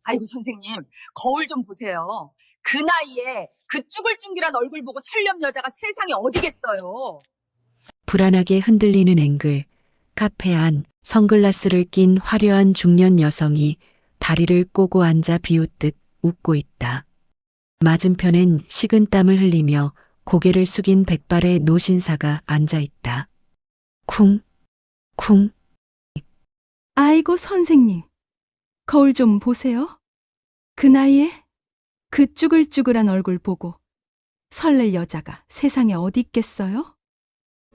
아이고, 선생님, 거울 좀 보세요. 그 나이에 그 쭈글쭈글한 얼굴 보고 설령 여자가 세상에 어디겠어요. 불안하게 흔들리는 앵글, 카페 안 선글라스를 낀 화려한 중년 여성이 다리를 꼬고 앉아 비웃듯 웃고 있다. 맞은편엔 식은땀을 흘리며 고개를 숙인 백발의 노신사가 앉아 있다. 쿵, 쿵. 아이고, 선생님. 거울 좀 보세요. 그 나이에 그 쭈글쭈글한 얼굴 보고 설렐 여자가 세상에 어디 있겠어요?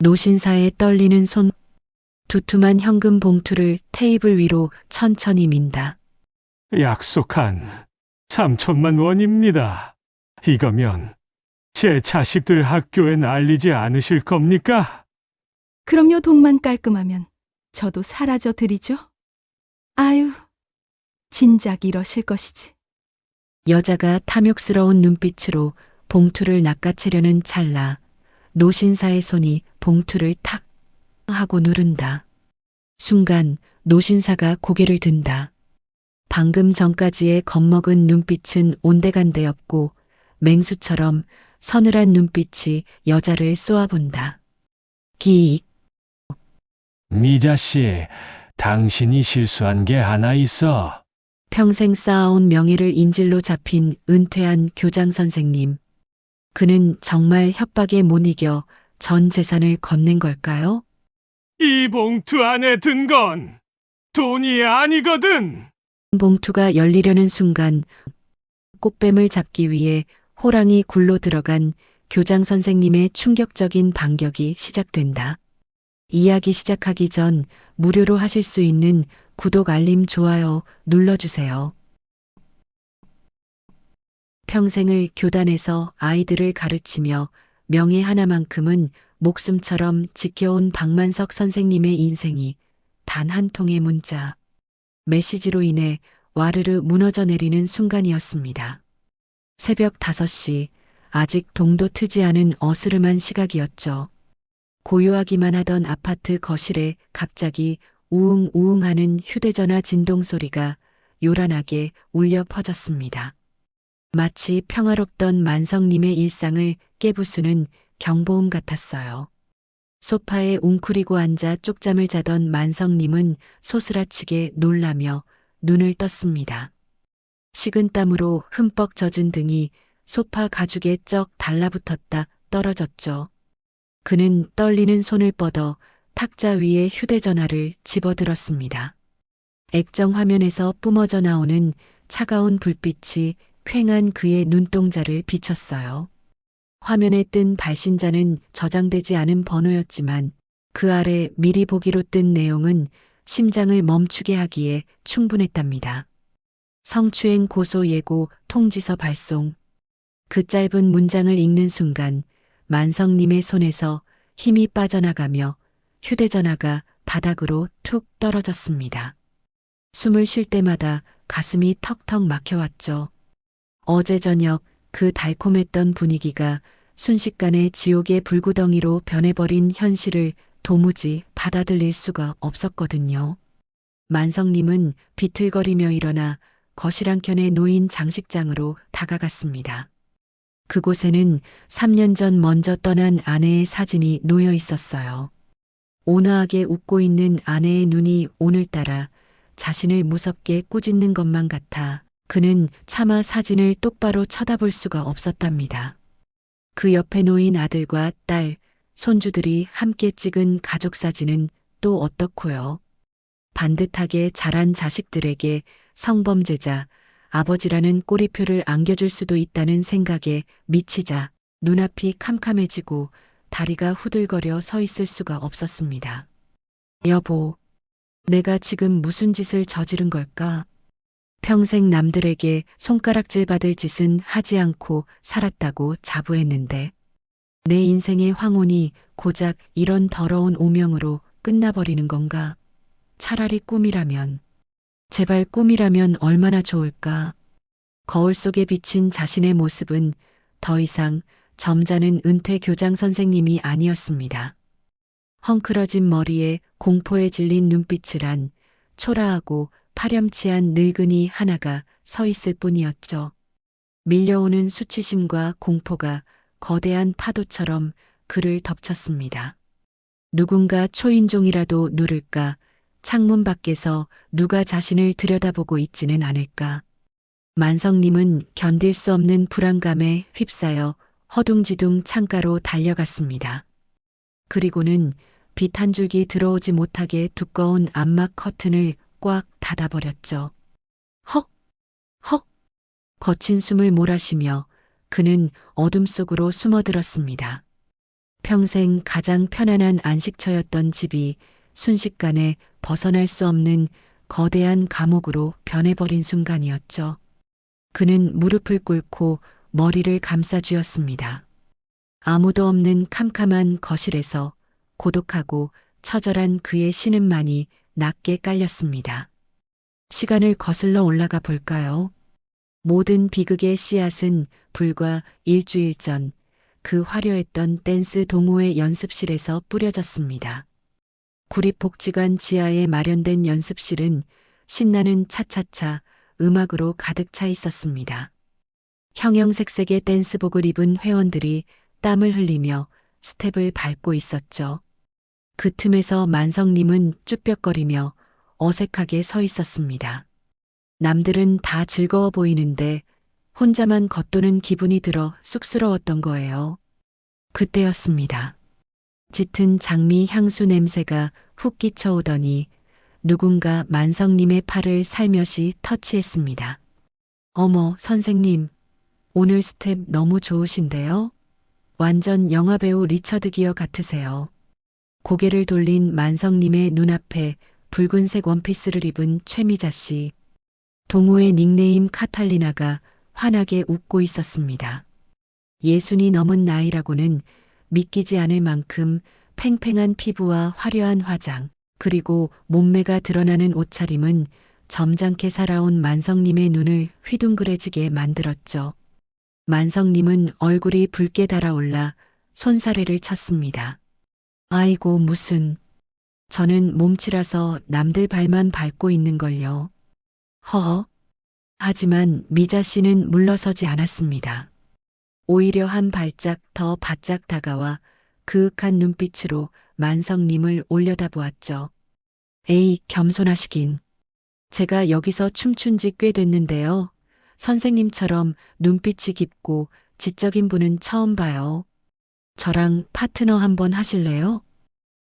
노신사의 떨리는 손, 두툼한 현금 봉투를 테이블 위로 천천히 민다. 약속한 3천만 원입니다. 이거면 제 자식들 학교엔 알리지 않으실 겁니까? 그럼요, 돈만 깔끔하면 저도 사라져 드리죠. 아유, 진작 이러실 것이지. 여자가 탐욕스러운 눈빛으로 봉투를 낚아채려는 찰나 노신사의 손이 봉투를 탁 하고 누른다. 순간 노신사가 고개를 든다. 방금 전까지의 겁먹은 눈빛은 온데간데 없고 맹수처럼 서늘한 눈빛이 여자를 쏘아본다. 기익. 미자 씨, 당신이 실수한 게 하나 있어. 평생 쌓아온 명예를 인질로 잡힌 은퇴한 교장 선생님. 그는 정말 협박에 못 이겨 전 재산을 건넨 걸까요? 이 봉투 안에 든 건 돈이 아니거든. 봉투가 열리려는 순간 꽃뱀을 잡기 위해 호랑이 굴로 들어간 교장 선생님의 충격적인 반격이 시작된다. 이야기 시작하기 전 무료로 하실 수 있는 구독, 알림, 좋아요 눌러주세요. 평생을 교단에서 아이들을 가르치며 명예 하나만큼은 목숨처럼 지켜온 박만석 선생님의 인생이 단 한 통의 문자, 메시지로 인해 와르르 무너져 내리는 순간이었습니다. 새벽 5시, 아직 동도 트지 않은 어스름한 시각이었죠. 고요하기만 하던 아파트 거실에 갑자기 우웅우웅 하는 휴대전화 진동 소리가 요란하게 울려 퍼졌습니다. 마치 평화롭던 만성님의 일상을 깨부수는 경보음 같았어요. 소파에 웅크리고 앉아 쪽잠을 자던 만성님은 소스라치게 놀라며 눈을 떴습니다. 식은땀으로 흠뻑 젖은 등이 소파 가죽에 쩍 달라붙었다 떨어졌죠. 그는 떨리는 손을 뻗어 탁자 위에 휴대전화를 집어들었습니다. 액정 화면에서 뿜어져 나오는 차가운 불빛이 퀭한 그의 눈동자를 비췄어요. 화면에 뜬 발신자는 저장되지 않은 번호였지만 그 아래 미리 보기로 뜬 내용은 심장을 멈추게 하기에 충분했답니다. 성추행 고소 예고 통지서 발송. 그 짧은 문장을 읽는 순간 만성님의 손에서 힘이 빠져나가며 휴대전화가 바닥으로 툭 떨어졌습니다. 숨을 쉴 때마다 가슴이 턱턱 막혀왔죠. 어제 저녁 그 달콤했던 분위기가 순식간에 지옥의 불구덩이로 변해버린 현실을 도무지 받아들일 수가 없었거든요. 만성님은 비틀거리며 일어나 거실 한켠에 놓인 장식장으로 다가갔습니다. 그곳에는 3년 전 먼저 떠난 아내의 사진이 놓여 있었어요. 온화하게 웃고 있는 아내의 눈이 오늘따라 자신을 무섭게 꾸짖는 것만 같아 그는 차마 사진을 똑바로 쳐다볼 수가 없었답니다. 그 옆에 놓인 아들과 딸, 손주들이 함께 찍은 가족 사진은 또 어떻고요? 반듯하게 자란 자식들에게 성범죄자, 아버지라는 꼬리표를 안겨줄 수도 있다는 생각에 미치자 눈앞이 캄캄해지고 다리가 후들거려 서 있을 수가 없었습니다. 여보, 내가 지금 무슨 짓을 저지른 걸까? 평생 남들에게 손가락질 받을 짓은 하지 않고 살았다고 자부했는데 내 인생의 황혼이 고작 이런 더러운 오명으로 끝나버리는 건가? 차라리 꿈이라면, 제발 꿈이라면 얼마나 좋을까? 거울 속에 비친 자신의 모습은 더 이상 점잖은 은퇴 교장 선생님이 아니었습니다. 헝클어진 머리에 공포에 질린 눈빛을 한 초라하고 파렴치한 늙은이 하나가 서 있을 뿐이었죠. 밀려오는 수치심과 공포가 거대한 파도처럼 그를 덮쳤습니다. 누군가 초인종이라도 누를까, 창문 밖에서 누가 자신을 들여다보고 있지는 않을까. 만성님은 견딜 수 없는 불안감에 휩싸여 허둥지둥 창가로 달려갔습니다. 그리고는 빛 한 줄기 들어오지 못하게 두꺼운 암막 커튼을 꽉 닫아버렸죠. 헉! 헉! 거친 숨을 몰아쉬며 그는 어둠 속으로 숨어들었습니다. 평생 가장 편안한 안식처였던 집이 순식간에 벗어날 수 없는 거대한 감옥으로 변해버린 순간이었죠. 그는 무릎을 꿇고 머리를 감싸쥐었습니다. 아무도 없는 캄캄한 거실에서 고독하고 처절한 그의 신음만이 낮게 깔렸습니다. 시간을 거슬러 올라가 볼까요? 모든 비극의 씨앗은 불과 일주일 전 그 화려했던 댄스 동호회 연습실에서 뿌려졌습니다. 구립복지관 지하에 마련된 연습실은 신나는 차차차 음악으로 가득 차 있었습니다. 형형색색의 댄스복을 입은 회원들이 땀을 흘리며 스텝을 밟고 있었죠. 그 틈에서 만성님은 쭈뼛거리며 어색하게 서 있었습니다. 남들은 다 즐거워 보이는데 혼자만 겉도는 기분이 들어 쑥스러웠던 거예요. 그때였습니다. 짙은 장미 향수 냄새가 훅 끼쳐오더니 누군가 만성님의 팔을 살며시 터치했습니다. 어머, 선생님. 오늘 스텝 너무 좋으신데요? 완전 영화배우 리처드 기어 같으세요. 고개를 돌린 만성님의 눈앞에 붉은색 원피스를 입은 최미자 씨. 동호회 닉네임 카탈리나가 환하게 웃고 있었습니다. 60이 넘은 나이라고는 믿기지 않을 만큼 팽팽한 피부와 화려한 화장, 그리고 몸매가 드러나는 옷차림은 점잖게 살아온 만성님의 눈을 휘둥그레지게 만들었죠. 만성님은 얼굴이 붉게 달아올라 손사래를 쳤습니다. 아이고 무슨, 저는 몸치라서 남들 발만 밟고 있는걸요. 허. 하지만 미자 씨는 물러서지 않았습니다. 오히려 한 발짝 더 바짝 다가와 그윽한 눈빛으로 만성님을 올려다보았죠. 에이, 겸손하시긴. 제가 여기서 춤춘 지 꽤 됐는데요. 선생님처럼 눈빛이 깊고 지적인 분은 처음 봐요. 저랑 파트너 한번 하실래요?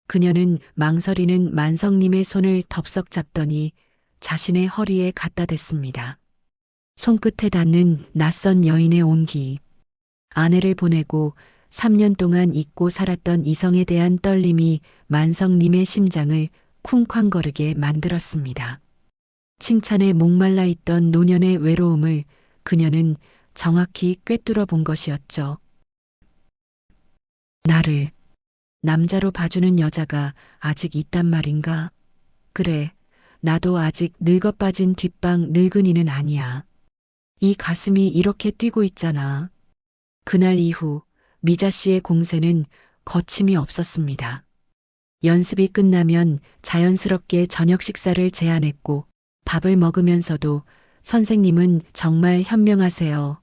그녀는 망설이는 만성님의 손을 덥석 잡더니 자신의 허리에 갖다 댔습니다. 손끝에 닿는 낯선 여인의 온기. 아내를 보내고 3년 동안 잊고 살았던 이성에 대한 떨림이 만성님의 심장을 쿵쾅거리게 만들었습니다. 칭찬에 목말라 있던 노년의 외로움을 그녀는 정확히 꿰뚫어 본 것이었죠. 나를 남자로 봐주는 여자가 아직 있단 말인가? 그래, 나도 아직 늙어빠진 뒷방 늙은이는 아니야. 이 가슴이 이렇게 뛰고 있잖아. 그날 이후 미자 씨의 공세는 거침이 없었습니다. 연습이 끝나면 자연스럽게 저녁 식사를 제안했고 밥을 먹으면서도 선생님은 정말 현명하세요.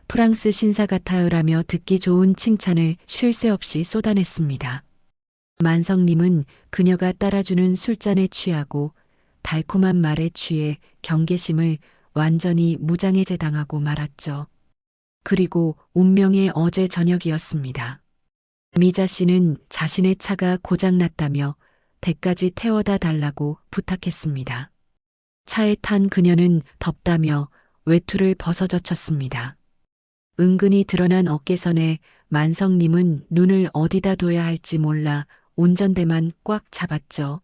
프랑스 신사 같아요라며 듣기 좋은 칭찬을 쉴 새 없이 쏟아냈습니다. 만성님은 그녀가 따라주는 술잔에 취하고 달콤한 말에 취해 경계심을 완전히 무장해제당하고 말았죠. 그리고 운명의 어제 저녁이었습니다. 미자 씨는 자신의 차가 고장났다며 댁까지 태워다 달라고 부탁했습니다. 차에 탄 그녀는 덥다며 외투를 벗어젖혔습니다. 은근히 드러난 어깨선에 만성님은 눈을 어디다 둬야 할지 몰라 운전대만 꽉 잡았죠.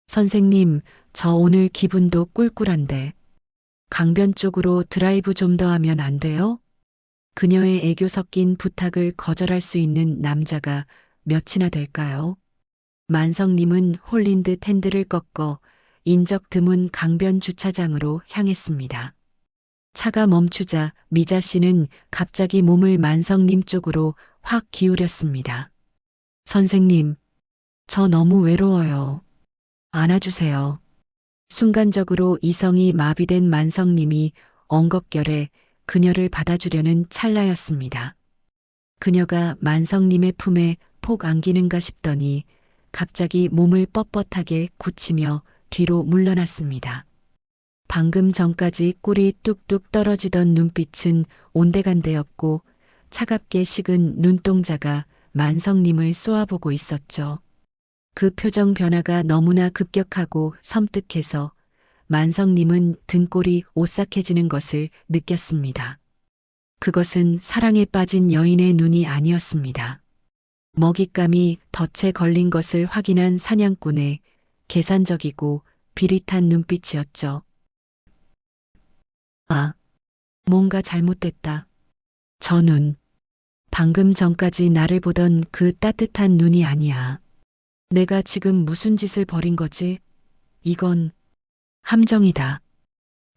선생님, 저 오늘 기분도 꿀꿀한데 강변 쪽으로 드라이브 좀 더 하면 안 돼요? 그녀의 애교 섞인 부탁을 거절할 수 있는 남자가 몇이나 될까요? 만성님은 홀린 듯 핸들을 꺾어 인적 드문 강변 주차장으로 향했습니다. 차가 멈추자 미자 씨는 갑자기 몸을 만성님 쪽으로 확 기울였습니다. 선생님, 저 너무 외로워요. 안아주세요. 순간적으로 이성이 마비된 만성님이 엉겁결에 그녀를 받아주려는 찰나였습니다. 그녀가 만성님의 품에 폭 안기는가 싶더니 갑자기 몸을 뻣뻣하게 굳히며 뒤로 물러났습니다. 방금 전까지 꿀이 뚝뚝 떨어지던 눈빛은 온데간데였고 차갑게 식은 눈동자가 만성님을 쏘아보고 있었죠. 그 표정 변화가 너무나 급격하고 섬뜩해서 만성님은 등골이 오싹해지는 것을 느꼈습니다. 그것은 사랑에 빠진 여인의 눈이 아니었습니다. 먹잇감이 덫에 걸린 것을 확인한 사냥꾼의 계산적이고 비릿한 눈빛이었죠. 아, 뭔가 잘못됐다. 저 눈, 방금 전까지 나를 보던 그 따뜻한 눈이 아니야. 내가 지금 무슨 짓을 벌인 거지? 이건 함정이다.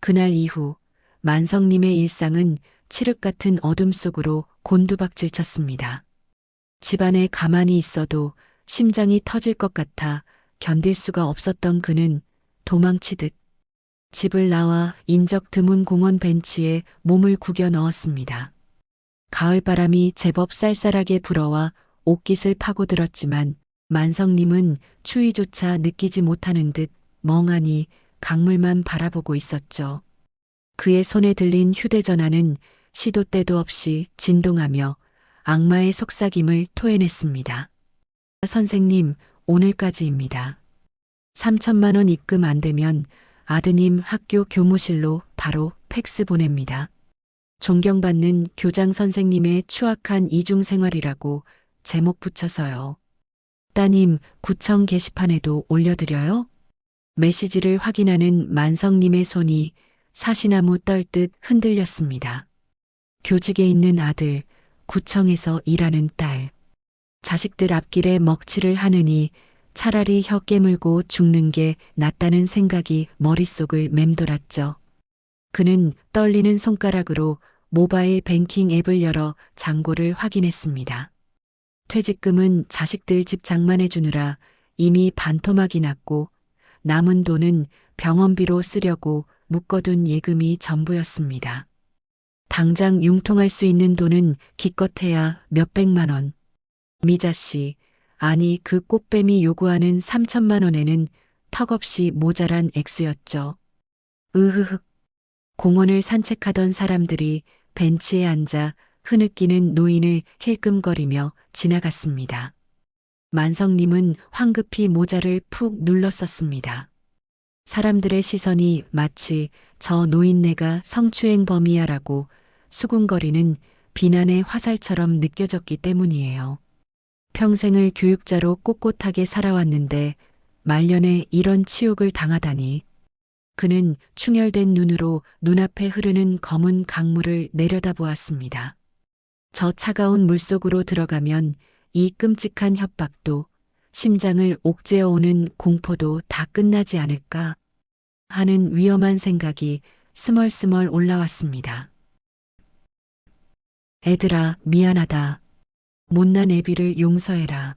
그날 이후 만성님의 일상은 칠흑 같은 어둠 속으로 곤두박질 쳤습니다. 집안에 가만히 있어도 심장이 터질 것 같아 견딜 수가 없었던 그는 도망치듯 집을 나와 인적 드문 공원 벤치에 몸을 구겨 넣었습니다. 가을바람이 제법 쌀쌀하게 불어와 옷깃을 파고들었지만 만성님은 추위조차 느끼지 못하는 듯 멍하니 강물만 바라보고 있었죠. 그의 손에 들린 휴대전화는 시도 때도 없이 진동하며 악마의 속삭임을 토해냈습니다. 선생님, 오늘까지입니다. 3천만 원 입금 안 되면 아드님 학교 교무실로 바로 팩스 보냅니다. 존경받는 교장 선생님의 추악한 이중생활이라고 제목 붙여서요. 따님, 구청 게시판에도 올려드려요? 메시지를 확인하는 만성님의 손이 사시나무 떨듯 흔들렸습니다. 교직에 있는 아들, 구청에서 일하는 딸. 자식들 앞길에 먹칠을 하느니 차라리 혀 깨물고 죽는 게 낫다는 생각이 머릿속을 맴돌았죠. 그는 떨리는 손가락으로 모바일 뱅킹 앱을 열어 잔고를 확인했습니다. 퇴직금은 자식들 집 장만해 주느라 이미 반토막이 났고 남은 돈은 병원비로 쓰려고 묶어둔 예금이 전부였습니다. 당장 융통할 수 있는 돈은 기껏해야 몇백만 원. 미자 씨, 아니 그 꽃뱀이 요구하는 3천만 원에는 턱없이 모자란 액수였죠. 으흐흑. 공원을 산책하던 사람들이 벤치에 앉아 흐느끼는 노인을 힐끔거리며 지나갔습니다. 만성님은 황급히 모자를 푹 눌렀었습니다. 사람들의 시선이 마치 저 노인네가 성추행범이야라고 수군거리는 비난의 화살처럼 느껴졌기 때문이에요. 평생을 교육자로 꼿꼿하게 살아왔는데 말년에 이런 치욕을 당하다니. 그는 충혈된 눈으로 눈앞에 흐르는 검은 강물을 내려다보았습니다. 저 차가운 물속으로 들어가면 이 끔찍한 협박도 심장을 옥죄어오는 공포도 다 끝나지 않을까 하는 위험한 생각이 스멀스멀 올라왔습니다. 애들아, 미안하다. 못난 애비를 용서해라.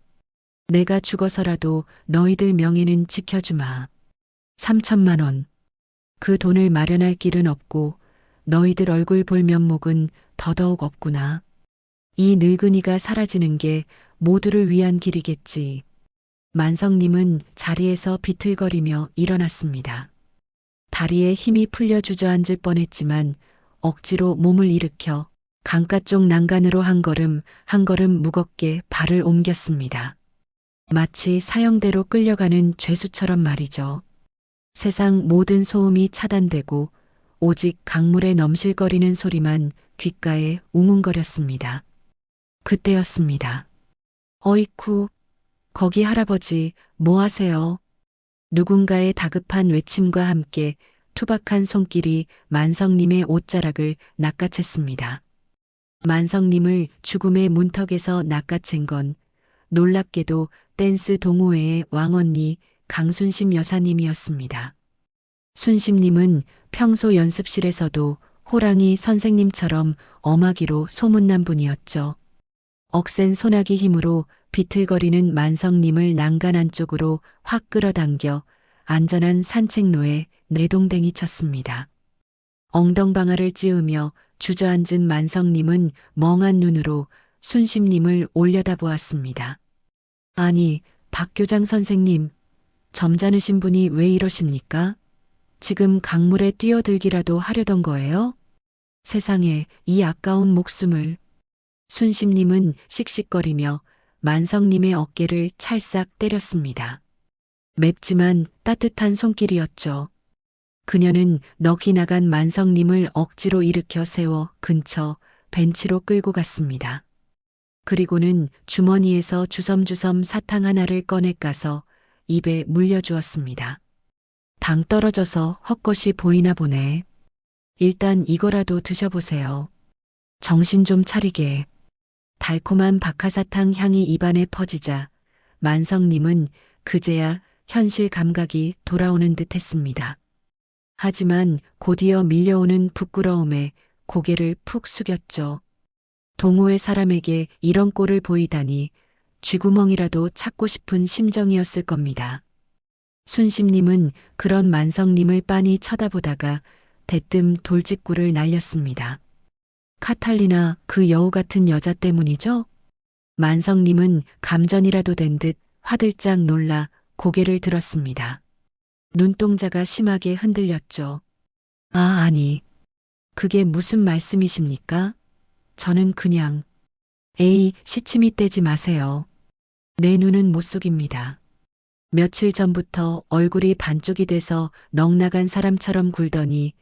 내가 죽어서라도 너희들 명예는 지켜주마. 3천만 원. 그 돈을 마련할 길은 없고 너희들 얼굴 볼 면목은 더더욱 없구나. 이 늙은이가 사라지는 게 모두를 위한 길이겠지. 만성님은 자리에서 비틀거리며 일어났습니다. 다리에 힘이 풀려 주저앉을 뻔했지만 억지로 몸을 일으켜 강가 쪽 난간으로 한 걸음 무겁게 발을 옮겼습니다. 마치 사형대로 끌려가는 죄수처럼 말이죠. 세상 모든 소음이 차단되고 오직 강물의 넘실거리는 소리만 귓가에 웅웅거렸습니다. 그때였습니다. 어이쿠, 거기 할아버지, 뭐 하세요? 누군가의 다급한 외침과 함께 투박한 손길이 만성님의 옷자락을 낚아챘습니다. 만성님을 죽음의 문턱에서 낚아챈 건 놀랍게도 댄스 동호회의 왕언니 강순심 여사님이었습니다. 순심님은 평소 연습실에서도 호랑이 선생님처럼 엄하기로 소문난 분이었죠. 억센 소나기 힘으로 비틀거리는 만성님을 난간 안쪽으로 확 끌어당겨 안전한 산책로에 내동댕이 쳤습니다. 엉덩방아를 찌으며 주저앉은 만성님은 멍한 눈으로 순심님을 올려다보았습니다. 아니, 박 교장 선생님, 점잖으신 분이 왜 이러십니까? 지금 강물에 뛰어들기라도 하려던 거예요? 세상에 이 아까운 목숨을. 순심님은 씩씩거리며 만성님의 어깨를 찰싹 때렸습니다. 맵지만 따뜻한 손길이었죠. 그녀는 넋이 나간 만성님을 억지로 일으켜 세워 근처 벤치로 끌고 갔습니다. 그리고는 주머니에서 주섬주섬 사탕 하나를 꺼내 까서 입에 물려주었습니다. 당 떨어져서 헛것이 보이나 보네. 일단 이거라도 드셔보세요. 정신 좀 차리게. 달콤한 박하사탕 향이 입안에 퍼지자 만성님은 그제야 현실 감각이 돌아오는 듯 했습니다. 하지만 곧이어 밀려오는 부끄러움에 고개를 푹 숙였죠. 동호회 사람에게 이런 꼴을 보이다니 쥐구멍이라도 찾고 싶은 심정이었을 겁니다. 순심님은 그런 만성님을 빤히 쳐다보다가 대뜸 돌직구를 날렸습니다. 카탈리나 그 여우 같은 여자 때문이죠? 만성님은 감전이라도 된 듯 화들짝 놀라 고개를 들었습니다. 눈동자가 심하게 흔들렸죠. 아니. 그게 무슨 말씀이십니까? 저는 그냥. 에이, 시치미 떼지 마세요. 내 눈은 못 속입니다. 며칠 전부터 얼굴이 반쪽이 돼서 넋나간 사람처럼 굴더니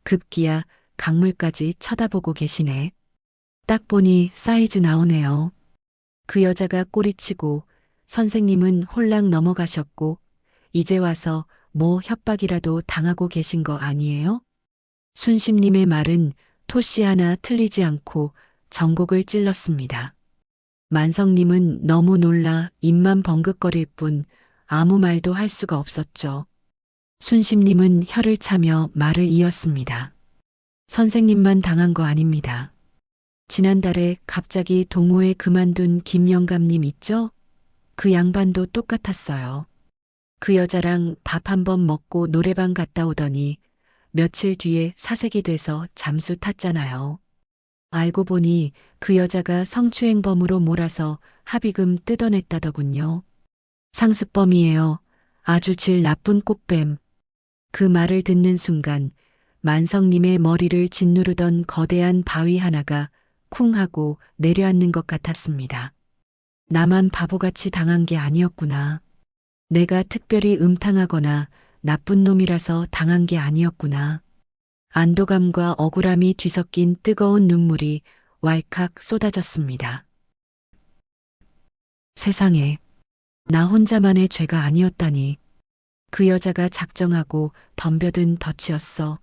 급기야 강물까지 쳐다보고 계시네. 딱 보니 사이즈 나오네요. 그 여자가 꼬리치고 선생님은 홀랑 넘어가셨고 이제 와서 뭐 협박이라도 당하고 계신 거 아니에요? 순심님의 말은 토씨 하나 틀리지 않고 전곡을 찔렀습니다. 만성님은 너무 놀라 입만 벙긋거릴 뿐 아무 말도 할 수가 없었죠. 순심님은 혀를 차며 말을 이었습니다. 선생님만 당한 거 아닙니다. 지난달에 갑자기 동호회 그만둔 김영감님 있죠? 그 양반도 똑같았어요. 그 여자랑 밥 한 번 먹고 노래방 갔다 오더니 며칠 뒤에 사색이 돼서 잠수 탔잖아요. 알고 보니 그 여자가 성추행범으로 몰아서 합의금 뜯어냈다더군요. 상습범이에요. 아주 질 나쁜 꽃뱀. 그 말을 듣는 순간 만성님의 머리를 짓누르던 거대한 바위 하나가 쿵 하고 내려앉는 것 같았습니다. 나만 바보같이 당한 게 아니었구나. 내가 특별히 음탕하거나 나쁜 놈이라서 당한 게 아니었구나. 안도감과 억울함이 뒤섞인 뜨거운 눈물이 왈칵 쏟아졌습니다. 세상에, 나 혼자만의 죄가 아니었다니. 그 여자가 작정하고 덤벼든 덫이었어.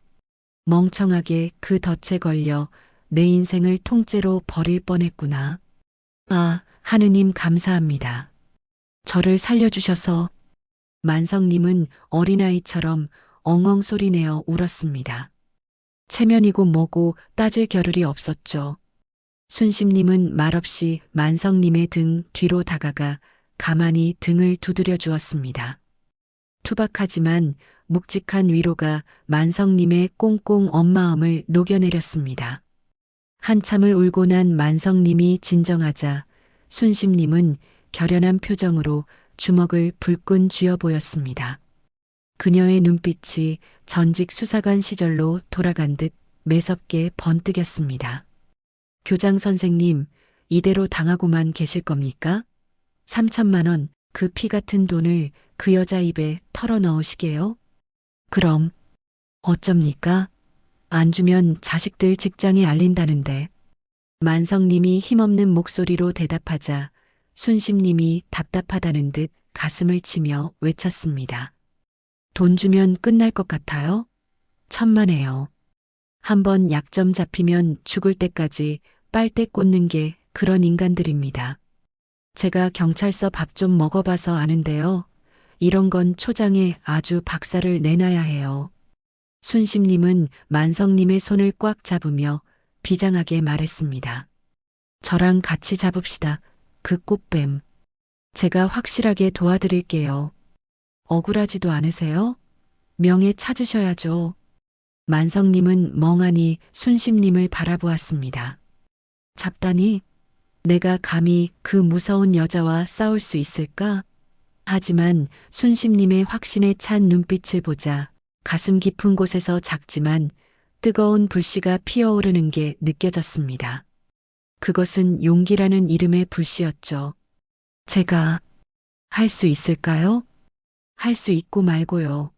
멍청하게 그 덫에 걸려 내 인생을 통째로 버릴 뻔했구나. 아, 하느님 감사합니다. 저를 살려주셔서. 만성님은 어린아이처럼 엉엉 소리내어 울었습니다. 체면이고 뭐고 따질 겨를이 없었죠. 순심님은 말없이 만성님의 등 뒤로 다가가 가만히 등을 두드려 주었습니다. 투박하지만 묵직한 위로가 만성님의 꽁꽁 언 마음을 녹여내렸습니다. 한참을 울고 난 만성님이 진정하자 순심님은 결연한 표정으로 주먹을 불끈 쥐어 보였습니다. 그녀의 눈빛이 전직 수사관 시절로 돌아간 듯 매섭게 번뜩였습니다. 교장 선생님, 이대로 당하고만 계실 겁니까? 3천만 원, 그 피 같은 돈을 그 여자 입에 털어 넣으시게요? 그럼 어쩝니까? 안 주면 자식들 직장에 알린다는데. 만성님이 힘없는 목소리로 대답하자 순심님이 답답하다는 듯 가슴을 치며 외쳤습니다. 돈 주면 끝날 것 같아요? 천만에요. 한번 약점 잡히면 죽을 때까지 빨대 꽂는 게 그런 인간들입니다. 제가 경찰서 밥 좀 먹어봐서 아는데요. 이런 건 초장에 아주 박살을 내놔야 해요. 순심님은 만성님의 손을 꽉 잡으며 비장하게 말했습니다. 저랑 같이 잡읍시다. 그 꽃뱀. 제가 확실하게 도와드릴게요. 억울하지도 않으세요? 명예 찾으셔야죠. 만성님은 멍하니 순심님을 바라보았습니다. 잡다니? 내가 감히 그 무서운 여자와 싸울 수 있을까? 하지만 순심님의 확신에 찬 눈빛을 보자 가슴 깊은 곳에서 작지만 뜨거운 불씨가 피어오르는 게 느껴졌습니다. 그것은 용기라는 이름의 불씨였죠. 제가 할 수 있을까요? 할 수 있고 말고요.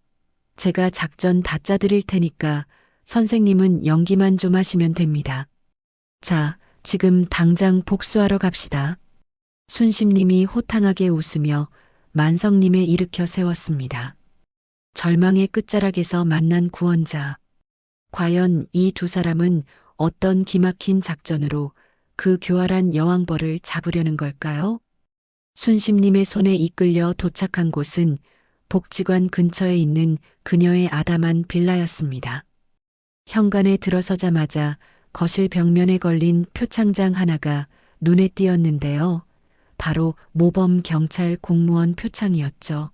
제가 작전 다 짜드릴 테니까 선생님은 연기만 좀 하시면 됩니다. 자, 지금 당장 복수하러 갑시다. 순심님이 호탕하게 웃으며 만성님을 일으켜 세웠습니다. 절망의 끝자락에서 만난 구원자. 과연 이 두 사람은 어떤 기막힌 작전으로 그 교활한 여왕벌을 잡으려는 걸까요? 순심님의 손에 이끌려 도착한 곳은 복지관 근처에 있는 그녀의 아담한 빌라였습니다. 현관에 들어서자마자 거실 벽면에 걸린 표창장 하나가 눈에 띄었는데요. 바로 모범 경찰 공무원 표창이었죠.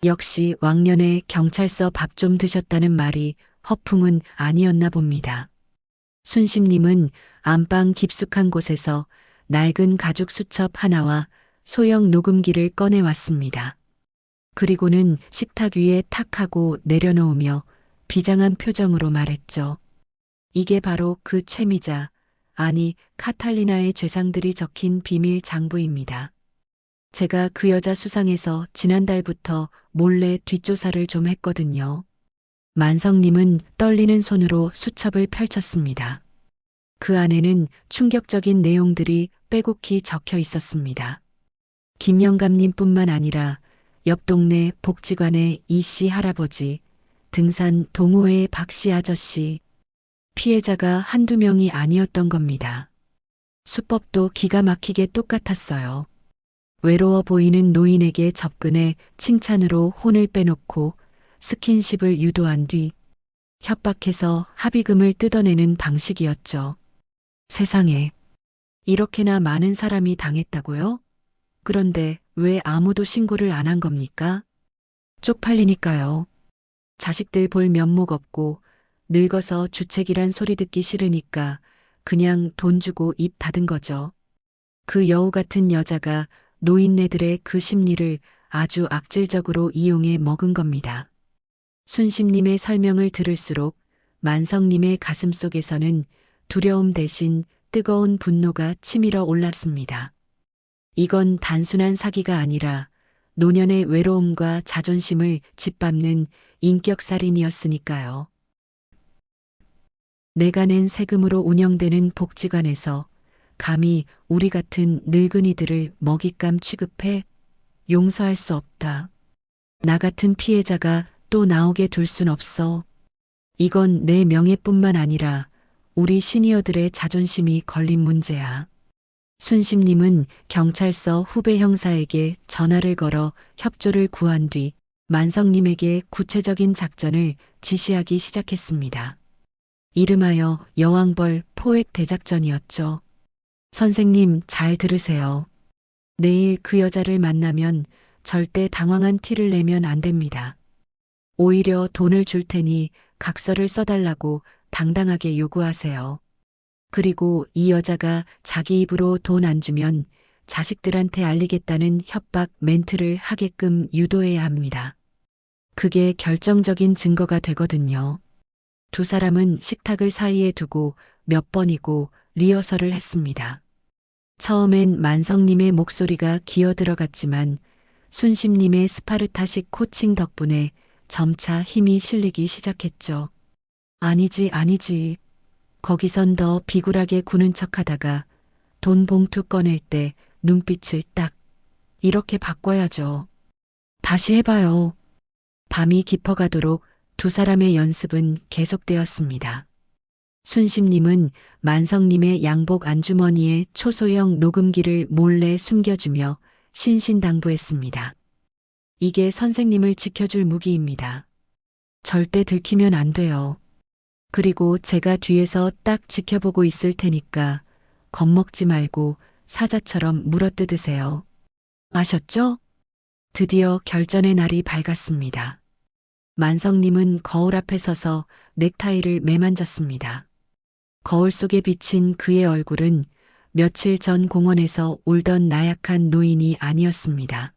역시 왕년에 경찰서 밥 좀 드셨다는 말이 허풍은 아니었나 봅니다. 순심님은 안방 깊숙한 곳에서 낡은 가죽 수첩 하나와 소형 녹음기를 꺼내왔습니다. 그리고는 식탁 위에 탁 하고 내려놓으며 비장한 표정으로 말했죠. 이게 바로 그 최미자, 아니 카탈리나의 죄상들이 적힌 비밀 장부입니다. 제가 그 여자 수상해서 지난달부터 몰래 뒷조사를 좀 했거든요. 만성님은 떨리는 손으로 수첩을 펼쳤습니다. 그 안에는 충격적인 내용들이 빼곡히 적혀 있었습니다. 김영감님뿐만 아니라 옆 동네 복지관의 이씨 할아버지, 등산 동호회의 박씨 아저씨, 피해자가 한두 명이 아니었던 겁니다. 수법도 기가 막히게 똑같았어요. 외로워 보이는 노인에게 접근해 칭찬으로 혼을 빼놓고 스킨십을 유도한 뒤 협박해서 합의금을 뜯어내는 방식이었죠. 세상에, 이렇게나 많은 사람이 당했다고요? 그런데 왜 아무도 신고를 안 한 겁니까? 쪽팔리니까요. 자식들 볼 면목 없고 늙어서 주책이란 소리 듣기 싫으니까 그냥 돈 주고 입 닫은 거죠. 그 여우 같은 여자가 노인네들의 그 심리를 아주 악질적으로 이용해 먹은 겁니다. 순심님의 설명을 들을수록 만성님의 가슴속에서는 두려움 대신 뜨거운 분노가 치밀어 올랐습니다. 이건 단순한 사기가 아니라 노년의 외로움과 자존심을 짓밟는 인격살인이었으니까요. 내가 낸 세금으로 운영되는 복지관에서 감히 우리 같은 늙은이들을 먹잇감 취급해? 용서할 수 없다. 나 같은 피해자가 또 나오게 둘 순 없어. 이건 내 명예뿐만 아니라 우리 시니어들의 자존심이 걸린 문제야. 순심님은 경찰서 후배 형사에게 전화를 걸어 협조를 구한 뒤 만성님에게 구체적인 작전을 지시하기 시작했습니다. 이름하여 여왕벌 포획 대작전이었죠. 선생님 잘 들으세요. 내일 그 여자를 만나면 절대 당황한 티를 내면 안 됩니다. 오히려 돈을 줄 테니 각서를 써달라고 당당하게 요구하세요. 그리고 이 여자가 자기 입으로 돈 안 주면 자식들한테 알리겠다는 협박 멘트를 하게끔 유도해야 합니다. 그게 결정적인 증거가 되거든요. 두 사람은 식탁을 사이에 두고 몇 번이고 리허설을 했습니다. 처음엔 만성님의 목소리가 기어 들어갔지만 순심님의 스파르타식 코칭 덕분에 점차 힘이 실리기 시작했죠. 아니지. 거기선 더 비굴하게 구는 척하다가 돈 봉투 꺼낼 때 눈빛을 딱 이렇게 바꿔야죠. 다시 해봐요. 밤이 깊어가도록 두 사람의 연습은 계속되었습니다. 순심님은 만성님의 양복 안주머니에 초소형 녹음기를 몰래 숨겨주며 신신당부했습니다. 이게 선생님을 지켜줄 무기입니다. 절대 들키면 안 돼요. 그리고 제가 뒤에서 딱 지켜보고 있을 테니까 겁먹지 말고 사자처럼 물어뜯으세요. 아셨죠? 드디어 결전의 날이 밝았습니다. 만성님은 거울 앞에 서서 넥타이를 매만졌습니다. 거울 속에 비친 그의 얼굴은 며칠 전 공원에서 울던 나약한 노인이 아니었습니다.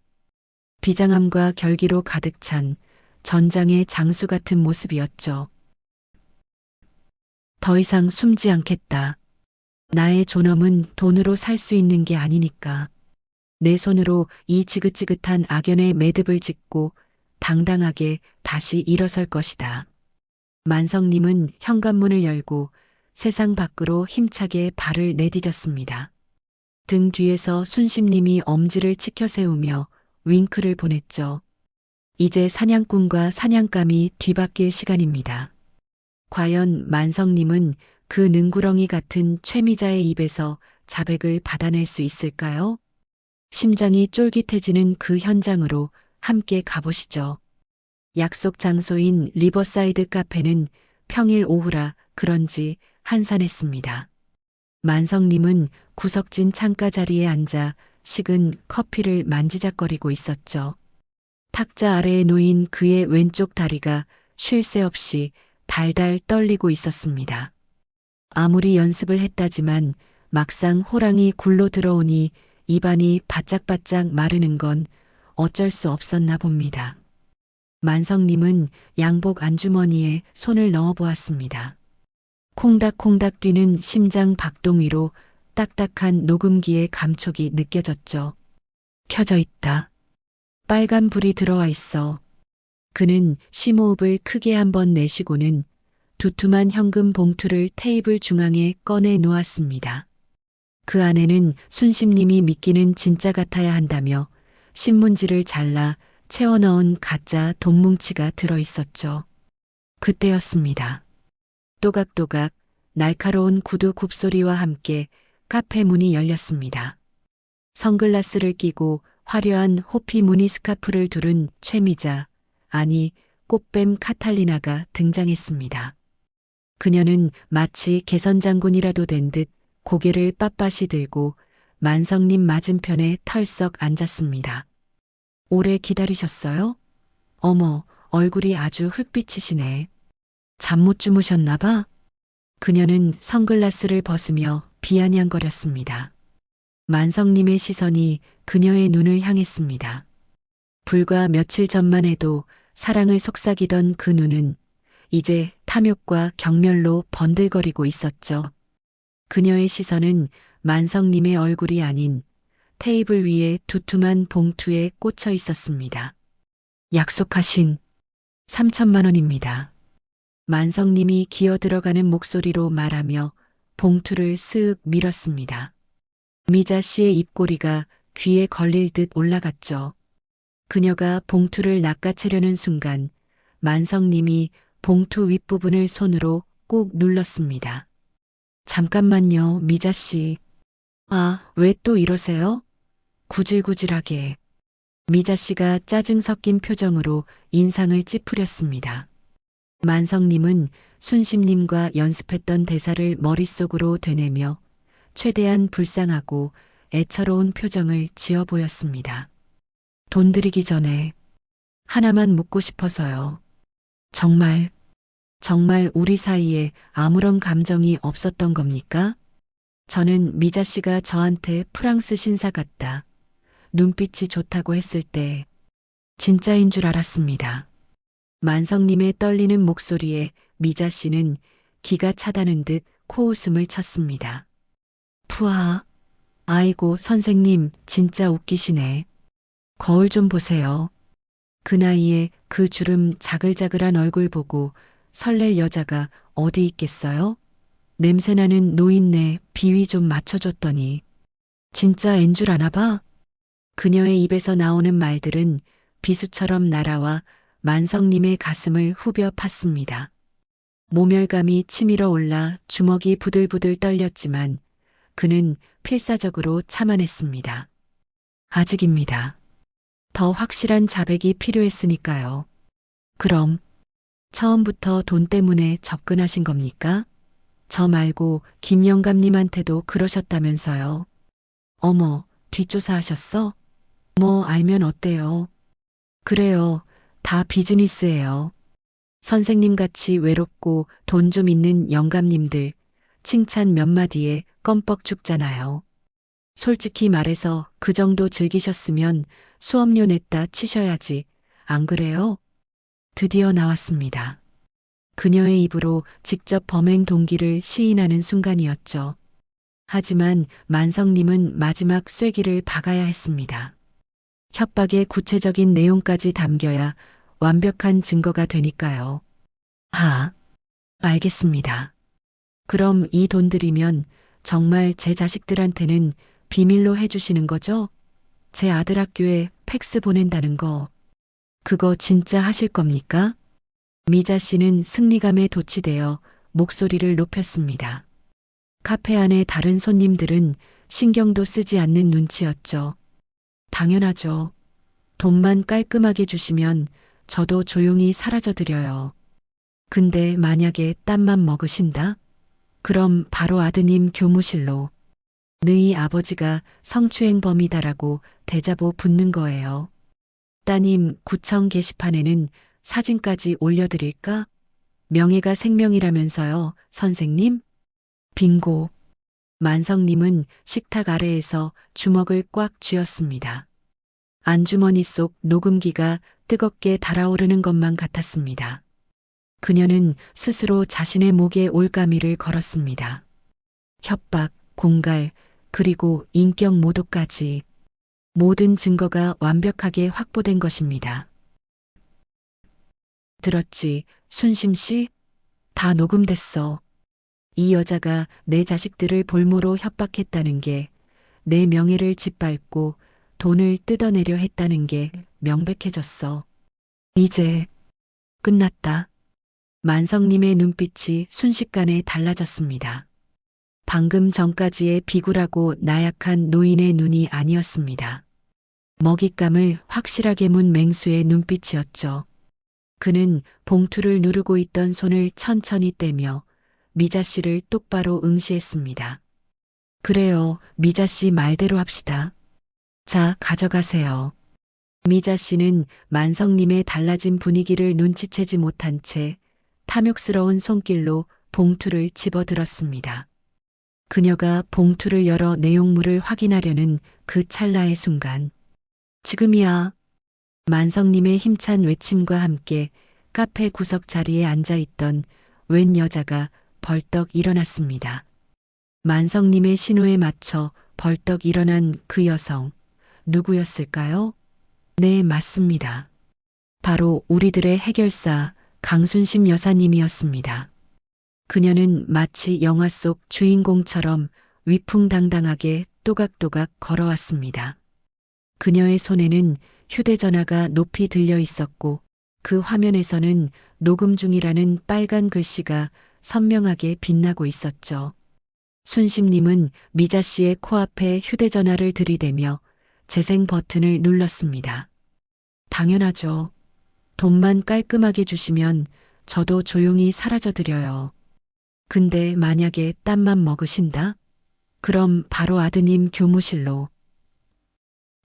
비장함과 결기로 가득 찬 전장의 장수 같은 모습이었죠. 더 이상 숨지 않겠다. 나의 존엄은 돈으로 살 수 있는 게 아니니까. 내 손으로 이 지긋지긋한 악연의 매듭을 짓고 당당하게 다시 일어설 것이다. 만성님은 현관문을 열고 세상 밖으로 힘차게 발을 내디뎠습니다. 등 뒤에서 순심님이 엄지를 치켜 세우며 윙크를 보냈죠. 이제 사냥꾼과 사냥감이 뒤바뀔 시간입니다. 과연 만성님은 그 능구렁이 같은 최미자의 입에서 자백을 받아낼 수 있을까요? 심장이 쫄깃해지는 그 현장으로 함께 가보시죠. 약속 장소인 리버사이드 카페는 평일 오후라 그런지 한산했습니다. 만성님은 구석진 창가 자리에 앉아 식은 커피를 만지작거리고 있었죠. 탁자 아래에 놓인 그의 왼쪽 다리가 쉴 새 없이 달달 떨리고 있었습니다. 아무리 연습을 했다지만 막상 호랑이 굴로 들어오니 입안이 바짝바짝 마르는 건 어쩔 수 없었나 봅니다. 만성님은 양복 안주머니에 손을 넣어 보았습니다. 콩닥콩닥 뛰는 심장 박동 위로 딱딱한 녹음기의 감촉이 느껴졌죠. 켜져 있다. 빨간 불이 들어와 있어. 그는 심호흡을 크게 한번 내쉬고는 두툼한 현금 봉투를 테이블 중앙에 꺼내 놓았습니다. 그 안에는 순심님이 믿기는 진짜 같아야 한다며 신문지를 잘라 채워 넣은 가짜 돈뭉치가 들어 있었죠. 그때였습니다. 또각또각 날카로운 구두 굽소리와 함께 카페 문이 열렸습니다. 선글라스를 끼고 화려한 호피 무늬 스카프를 두른 최미자, 아니 꽃뱀 카탈리나가 등장했습니다. 그녀는 마치 개선장군이라도 된 듯 고개를 빳빳이 들고 만성님 맞은편에 털썩 앉았습니다. 오래 기다리셨어요? 어머, 얼굴이 아주 흑빛이시네. 잠 못 주무셨나 봐? 그녀는 선글라스를 벗으며 비아냥거렸습니다. 만성님의 시선이 그녀의 눈을 향했습니다. 불과 며칠 전만 해도 사랑을 속삭이던 그 눈은 이제 탐욕과 경멸로 번들거리고 있었죠. 그녀의 시선은 만성님의 얼굴이 아닌 테이블 위에 두툼한 봉투에 꽂혀 있었습니다. 약속하신 3천만 원입니다. 만성님이 기어 들어가는 목소리로 말하며 봉투를 쓱 밀었습니다. 미자 씨의 입꼬리가 귀에 걸릴 듯 올라갔죠. 그녀가 봉투를 낚아채려는 순간 만성님이 봉투 윗부분을 손으로 꾹 눌렀습니다. 잠깐만요, 미자 씨. 아, 왜 또 이러세요? 구질구질하게. 미자 씨가 짜증 섞인 표정으로 인상을 찌푸렸습니다. 만성님은 순심님과 연습했던 대사를 머릿속으로 되뇌며 최대한 불쌍하고 애처로운 표정을 지어 보였습니다. 돈 드리기 전에 하나만 묻고 싶어서요. 정말 우리 사이에 아무런 감정이 없었던 겁니까? 저는 미자 씨가 저한테 프랑스 신사 같다, 눈빛이 좋다고 했을 때 진짜인 줄 알았습니다. 만성님의 떨리는 목소리에 미자 씨는 기가 차다는 듯 코웃음을 쳤습니다. 푸아, 아이고 선생님 진짜 웃기시네. 거울 좀 보세요. 그 나이에 그 주름 자글자글한 얼굴 보고 설렐 여자가 어디 있겠어요? 냄새나는 노인네 비위 좀 맞춰줬더니 진짜 앤 줄 아나 봐. 그녀의 입에서 나오는 말들은 비수처럼 날아와 만성님의 가슴을 후벼 팠습니다. 모멸감이 치밀어 올라 주먹이 부들부들 떨렸지만 그는 필사적으로 참아냈습니다. 아직입니다. 더 확실한 자백이 필요했으니까요. 그럼 처음부터 돈 때문에 접근하신 겁니까? 저 말고 김 영감님한테도 그러셨다면서요. 어머, 뒷조사하셨어? 뭐 알면 어때요? 그래요. 다 비즈니스예요. 선생님같이 외롭고 돈 좀 있는 영감님들 칭찬 몇 마디에 껌뻑 죽잖아요. 솔직히 말해서 그 정도 즐기셨으면 수업료 냈다 치셔야지. 안 그래요? 드디어 나왔습니다. 그녀의 입으로 직접 범행 동기를 시인하는 순간이었죠. 하지만 만성님은 마지막 쐐기를 박아야 했습니다. 협박의 구체적인 내용까지 담겨야 완벽한 증거가 되니까요. 알겠습니다. 그럼 이 돈 들이면 정말 제 자식들한테는 비밀로 해주시는 거죠? 제 아들 학교에 팩스 보낸다는 거. 그거 진짜 하실 겁니까? 미자 씨는 승리감에 도취되어 목소리를 높였습니다. 카페 안의 다른 손님들은 신경도 쓰지 않는 눈치였죠. 당연하죠. 돈만 깔끔하게 주시면 저도 조용히 사라져 드려요. 근데 만약에 딴맘 먹으신다? 그럼 바로 아드님 교무실로. 너희 아버지가 성추행범이다라고 대자보 붙는 거예요. 따님 구청 게시판에는 사진까지 올려드릴까? 명예가 생명이라면서요, 선생님? 빙고. 만성님은 식탁 아래에서 주먹을 꽉 쥐었습니다. 안주머니 속 녹음기가 뜨겁게 달아오르는 것만 같았습니다. 그녀는 스스로 자신의 목에 올가미를 걸었습니다. 협박, 공갈, 그리고 인격 모독까지 모든 증거가 완벽하게 확보된 것입니다. 들었지, 순심 씨? 다 녹음됐어. 이 여자가 내 자식들을 볼모로 협박했다는 게, 내 명예를 짓밟고 돈을 뜯어내려 했다는 게 명백해졌어. 이제 끝났다. 만성님의 눈빛이 순식간에 달라졌습니다. 방금 전까지의 비굴하고 나약한 노인의 눈이 아니었습니다. 먹잇감을 확실하게 문 맹수의 눈빛이었죠. 그는 봉투를 누르고 있던 손을 천천히 떼며 미자 씨를 똑바로 응시했습니다. 그래요, 미자 씨 말대로 합시다. 자, 가져가세요. 미자 씨는 만성님의 달라진 분위기를 눈치채지 못한 채 탐욕스러운 손길로 봉투를 집어들었습니다. 그녀가 봉투를 열어 내용물을 확인하려는 그 찰나의 순간, 지금이야. 만성님의 힘찬 외침과 함께 카페 구석 자리에 앉아있던 웬 여자가 벌떡 일어났습니다. 만성님의 신호에 맞춰 벌떡 일어난 그 여성, 누구였을까요? 네, 맞습니다. 바로 우리들의 해결사 강순심 여사님이었습니다. 그녀는 마치 영화 속 주인공처럼 위풍당당하게 또각또각 걸어왔습니다. 그녀의 손에는 휴대전화가 높이 들려 있었고 그 화면에서는 녹음 중이라는 빨간 글씨가 선명하게 빛나고 있었죠. 순심님은 미자 씨의 코앞에 휴대전화를 들이대며 재생 버튼을 눌렀습니다. 당연하죠. 돈만 깔끔하게 주시면 저도 조용히 사라져 드려요. 근데 만약에 딴맘 먹으신다? 그럼 바로 아드님 교무실로.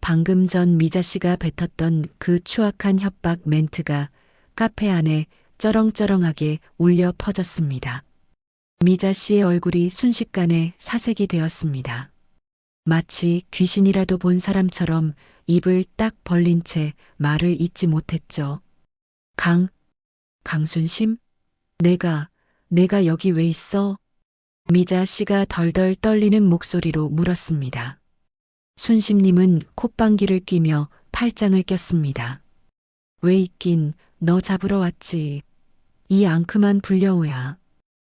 방금 전 미자 씨가 뱉었던 그 추악한 협박 멘트가 카페 안에 쩌렁쩌렁하게 울려 퍼졌습니다. 미자 씨의 얼굴이 순식간에 사색이 되었습니다. 마치 귀신이라도 본 사람처럼 입을 딱 벌린 채 말을 잇지 못했죠. 강순심? 내가 여기 왜 있어? 미자 씨가 덜덜 떨리는 목소리로 물었습니다. 순심님은 콧방귀를 뀌며 팔짱을 꼈습니다. 왜 있긴, 너 잡으러 왔지. 이 앙큼한 불려우야.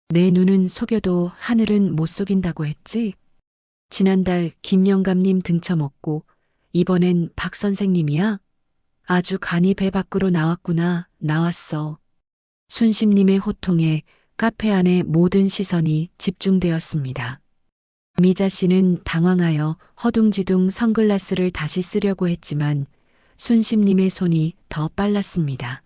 내 눈은 속여도 하늘은 못 속인다고 했지? 지난달 김 영감님 등쳐먹고 이번엔 박 선생님이야? 아주 간이 배 밖으로 나왔구나. 나왔어. 순심님의 호통에 카페 안의 모든 시선이 집중되었습니다. 미자 씨는 당황하여 허둥지둥 선글라스를 다시 쓰려고 했지만 순심님의 손이 더 빨랐습니다.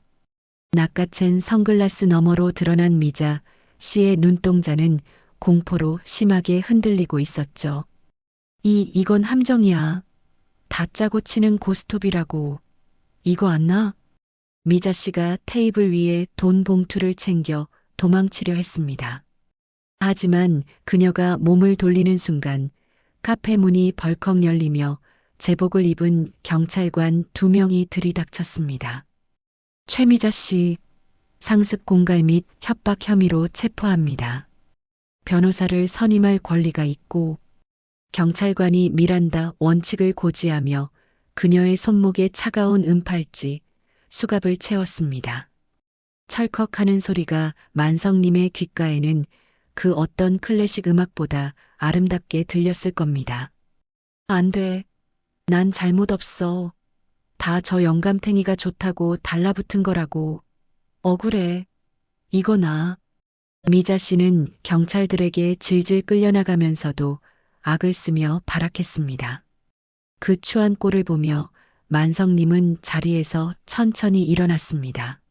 낚아챈 선글라스 너머로 드러난 미자 씨의 눈동자는 공포로 심하게 흔들리고 있었죠. 이건 함정이야. 다 짜고 치는 고스톱이라고. 이거 안 나? 미자 씨가 테이블 위에 돈 봉투를 챙겨 도망치려 했습니다. 하지만 그녀가 몸을 돌리는 순간 카페 문이 벌컥 열리며 제복을 입은 경찰관 2명이 들이닥쳤습니다. 최미자 씨, 상습 공갈 및 협박 혐의로 체포합니다. 변호사를 선임할 권리가 있고 경찰관이 미란다 원칙을 고지하며 그녀의 손목에 차가운 은팔찌, 수갑을 채웠습니다. 철컥하는 소리가 만성님의 귓가에는 그 어떤 클래식 음악보다 아름답게 들렸을 겁니다. 안 돼. 난 잘못 없어. 다 저 영감탱이가 좋다고 달라붙은 거라고. 억울해. 이거 나. 미자 씨는 경찰들에게 질질 끌려나가면서도 악을 쓰며 발악했습니다. 그 추한 꼴을 보며 만성님은 자리에서 천천히 일어났습니다.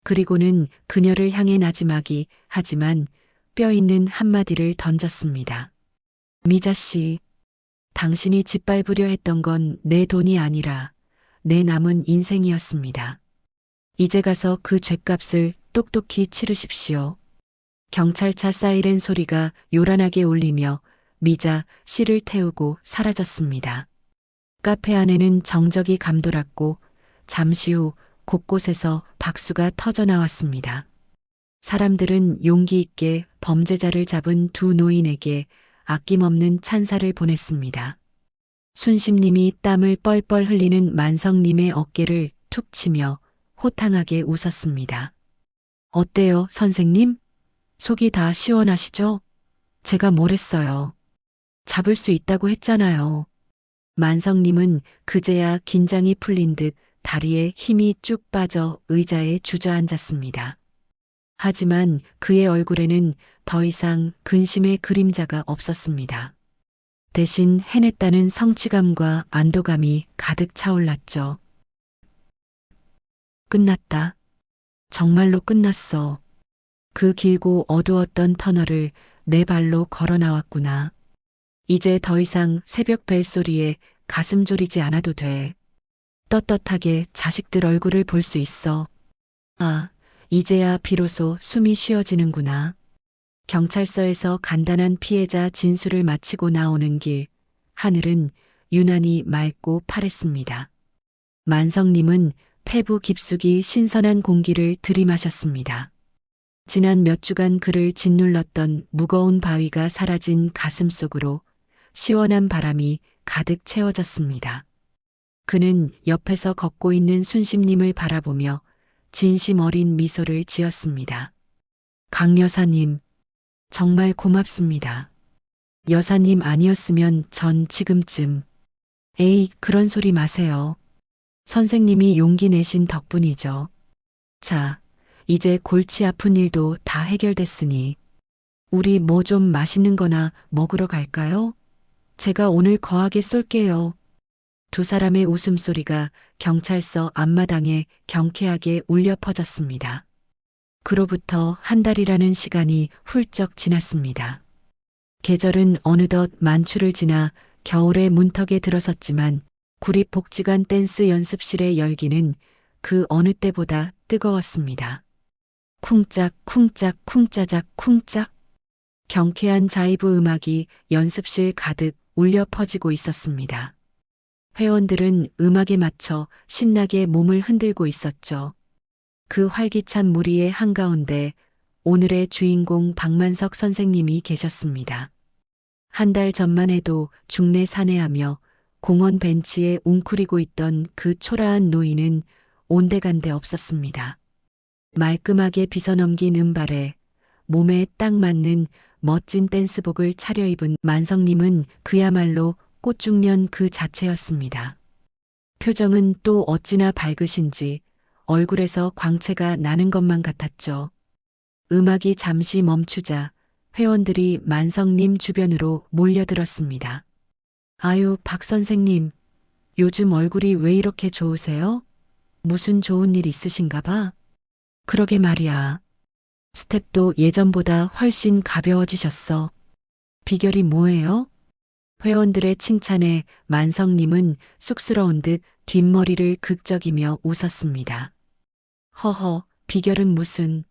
그리고는 그녀를 향해 나지막이 하지만 뼈 있는 한마디를 던졌습니다. 미자 씨, 당신이 짓밟으려 했던 건 내 돈이 아니라 내 남은 인생이었습니다. 이제 가서 그 죗값을 똑똑히 치르십시오. 경찰차 사이렌 소리가 요란하게 울리며 미자 씨를 태우고 사라졌습니다. 카페 안에는 정적이 감돌았고 잠시 후 곳곳에서 박수가 터져 나왔습니다. 사람들은 용기 있게 범죄자를 잡은 두 노인에게 아낌없는 찬사를 보냈습니다. 순심님이 땀을 뻘뻘 흘리는 만성님의 어깨를 툭 치며 호탕하게 웃었습니다. 어때요, 선생님? 속이 다 시원하시죠? 제가 뭘 했어요. 잡을 수 있다고 했잖아요. 만성님은 그제야 긴장이 풀린 듯 다리에 힘이 쭉 빠져 의자에 주저앉았습니다. 하지만 그의 얼굴에는 더 이상 근심의 그림자가 없었습니다. 대신 해냈다는 성취감과 안도감이 가득 차올랐죠. 끝났다. 정말로 끝났어. 그 길고 어두웠던 터널을 내 발로 걸어 나왔구나. 이제 더 이상 새벽 벨소리에 가슴 졸이지 않아도 돼. 떳떳하게 자식들 얼굴을 볼 수 있어. 아, 이제야 비로소 숨이 쉬어지는구나. 경찰서에서 간단한 피해자 진술을 마치고 나오는 길, 하늘은 유난히 맑고 파랬습니다. 만성님은 폐부 깊숙이 신선한 공기를 들이마셨습니다. 지난 몇 주간 그를 짓눌렀던 무거운 바위가 사라진 가슴 속으로 시원한 바람이 가득 채워졌습니다. 그는 옆에서 걷고 있는 순심님을 바라보며 진심 어린 미소를 지었습니다. 강 여사님, 정말 고맙습니다. 여사님 아니었으면 전 지금쯤. 에이, 그런 소리 마세요. 선생님이 용기 내신 덕분이죠. 자, 이제 골치 아픈 일도 다 해결됐으니 우리 뭐 좀 맛있는 거나 먹으러 갈까요? 제가 오늘 거하게 쏠게요. 두 사람의 웃음소리가 경찰서 앞마당에 경쾌하게 울려 퍼졌습니다. 그로부터 한 달이라는 시간이 훌쩍 지났습니다. 계절은 어느덧 만추를 지나 겨울의 문턱에 들어섰지만 구립복지관 댄스 연습실의 열기는 그 어느 때보다 뜨거웠습니다. 쿵짝 쿵짝 쿵짜작 쿵짝. 경쾌한 자이브 음악이 연습실 가득 울려 퍼지고 있었습니다. 회원들은 음악에 맞춰 신나게 몸을 흔들고 있었죠. 그 활기찬 무리의 한가운데 오늘의 주인공 박만석 선생님이 계셨습니다. 한 달 전만 해도 중내 사내하며 공원 벤치에 웅크리고 있던 그 초라한 노인은 온데간데 없었습니다. 말끔하게 빗어넘긴 은발에 몸에 딱 맞는 멋진 댄스복을 차려입은 만성님은 그야말로 꽃중년 그 자체였습니다. 표정은 또 어찌나 밝으신지 얼굴에서 광채가 나는 것만 같았죠. 음악이 잠시 멈추자 회원들이 만성님 주변으로 몰려들었습니다. 아유, 박 선생님, 요즘 얼굴이 왜 이렇게 좋으세요? 무슨 좋은 일 있으신가 봐? 그러게 말이야. 스텝도 예전보다 훨씬 가벼워지셨어. 비결이 뭐예요? 회원들의 칭찬에 만성님은 쑥스러운 듯 뒷머리를 극적이며 웃었습니다. 허허, 비결은 무슨.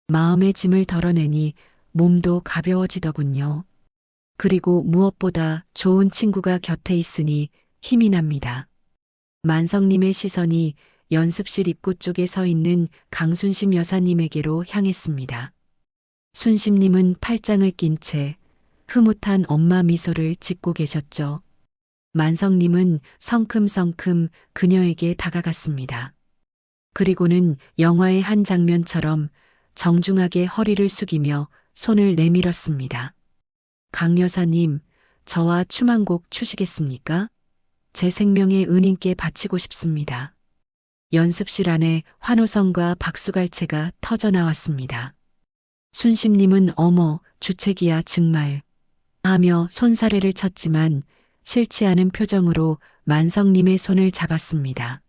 마음의 짐을 덜어내니 몸도 가벼워지더군요. 그리고 무엇보다 좋은 친구가 곁에 있으니 힘이 납니다. 만성님의 시선이 연습실 입구 쪽에 서 있는 강순심 여사님에게로 향했습니다. 순심님은 팔짱을 낀 채 흐뭇한 엄마 미소를 짓고 계셨죠. 만성님은 성큼성큼 그녀에게 다가갔습니다. 그리고는 영화의 한 장면처럼 정중하게 허리를 숙이며 손을 내밀었습니다. 강 여사님, 저와 춤 한 곡 추시겠습니까? 제 생명의 은인께 바치고 싶습니다. 연습실 안에 환호성과 박수갈채가 터져 나왔습니다. 순심님은 어머, 주책이야 정말 하며 손사래를 쳤지만 싫지 않은 표정으로 만성님의 손을 잡았습니다.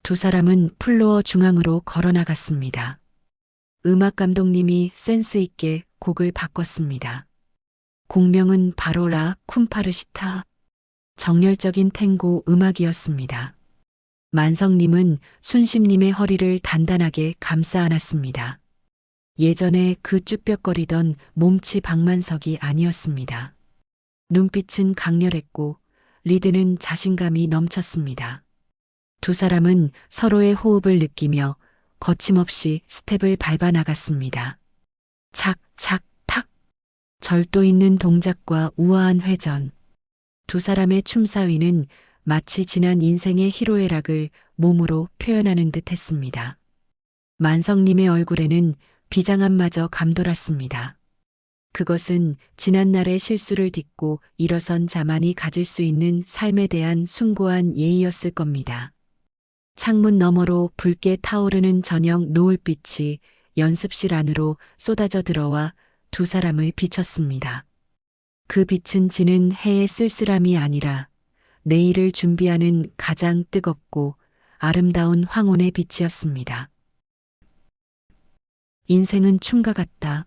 두 사람은 플로어 중앙으로 걸어 나갔습니다. 음악 감독님이 센스 있게 곡을 바꿨습니다. 곡명은 바로 라 쿰파르시타. 정열적인 탱고 음악이었습니다. 만성님은 순심님의 허리를 단단하게 감싸 안았습니다. 예전에 그 쭈뼛거리던 몸치 박만석이 아니었습니다. 눈빛은 강렬했고 리드는 자신감이 넘쳤습니다. 두 사람은 서로의 호흡을 느끼며 거침없이 스텝을 밟아 나갔습니다. 착, 착, 탁. 절도 있는 동작과 우아한 회전. 두 사람의 춤사위는 마치 지난 인생의 희로애락을 몸으로 표현하는 듯 했습니다. 만성님의 얼굴에는 비장함마저 감돌았습니다. 그것은 지난날의 실수를 딛고 일어선 자만이 가질 수 있는 삶에 대한 숭고한 예의였을 겁니다. 창문 너머로 붉게 타오르는 저녁 노을빛이 연습실 안으로 쏟아져 들어와 두 사람을 비췄습니다. 그 빛은 지는 해의 쓸쓸함이 아니라 내일을 준비하는 가장 뜨겁고 아름다운 황혼의 빛이었습니다. 인생은 춤과 같다.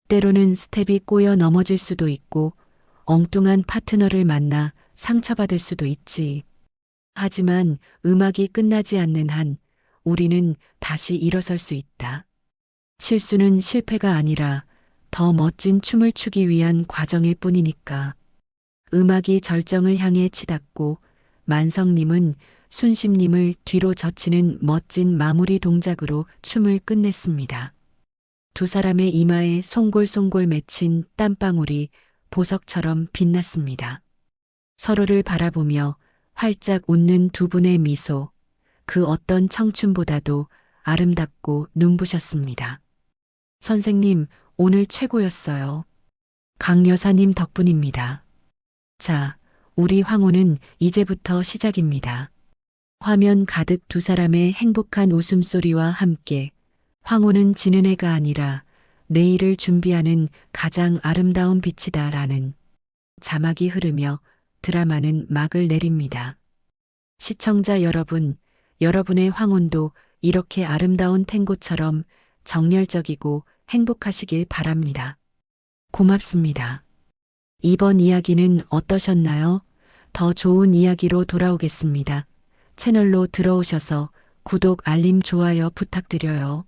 때로는 스텝이 꼬여 넘어질 수도 있고 엉뚱한 파트너를 만나 상처받을 수도 있지. 하지만 음악이 끝나지 않는 한 우리는 다시 일어설 수 있다. 실수는 실패가 아니라 더 멋진 춤을 추기 위한 과정일 뿐이니까. 음악이 절정을 향해 치닫고 만성님은 순심님을 뒤로 젖히는 멋진 마무리 동작으로 춤을 끝냈습니다. 두 사람의 이마에 송골송골 맺힌 땀방울이 보석처럼 빛났습니다. 서로를 바라보며 활짝 웃는 두 분의 미소, 그 어떤 청춘보다도 아름답고 눈부셨습니다. 선생님, 오늘 최고였어요. 강 여사님 덕분입니다. 자, 우리 황혼은 이제부터 시작입니다. 화면 가득 두 사람의 행복한 웃음소리와 함께 황혼은 지는 해가 아니라 내일을 준비하는 가장 아름다운 빛이다라는 자막이 흐르며 드라마는 막을 내립니다. 시청자 여러분, 여러분의 황혼도 이렇게 아름다운 탱고처럼 정열적이고 행복하시길 바랍니다. 고맙습니다. 이번 이야기는 어떠셨나요? 더 좋은 이야기로 돌아오겠습니다. 채널로 들어오셔서 구독, 알림, 좋아요 부탁드려요.